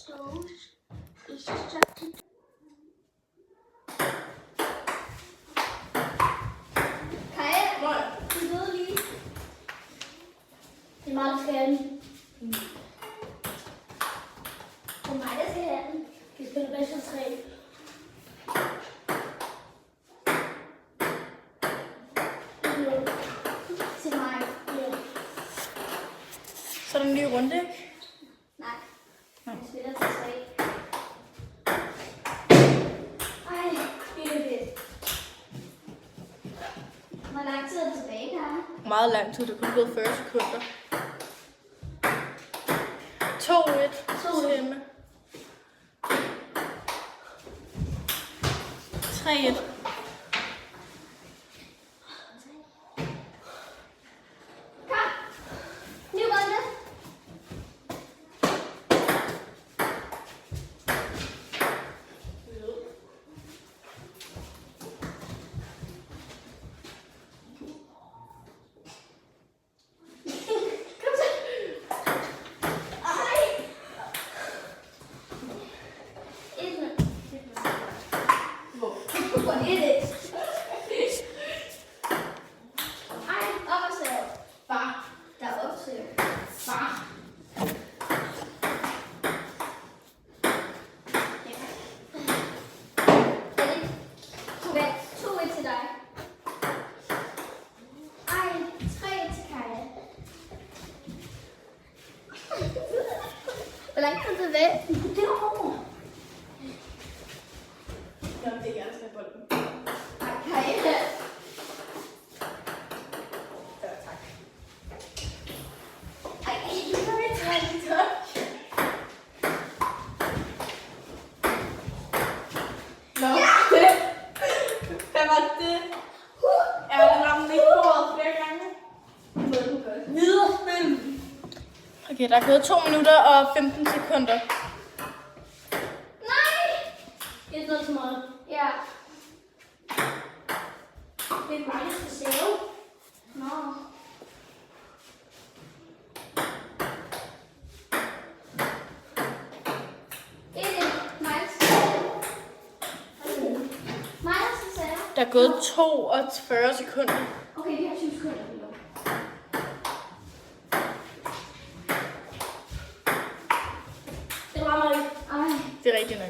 Det er meget skærende. Det er mig, der skal have den. Vi spiller bedst for 3. Til mig. Ja. Så er der en ny runde, ikke? Nej. Vi spiller til 3. Ej, det er fedt. Hvor lang tid er det tilbage, Karen? Meget lang tid, det er kun gået 40 sekunder. 2-1 til Emma. 3-1. Kom! Ny runde! Hvor langt er det væk? Det er over. Jamen, det er jeg, der skal have bolden. Okay. Ja, tak. Ej, nu kan vi tage det tøj. Nå, ja! Hvad var det? Jeg ramte ikke bordet flere gange. Videre spil. Okay, der er gået 2 minutter og 15 sekunder. Nej! Det er noget til mig. Ja. Det er mig, der skal save. Nå. Det er mig, der skal save. Mig, der skal save. Der er gået 42 sekunder. Okay, vi har 20 sekunder. Det rammer ikke. Ej. Det er rigtigt nok.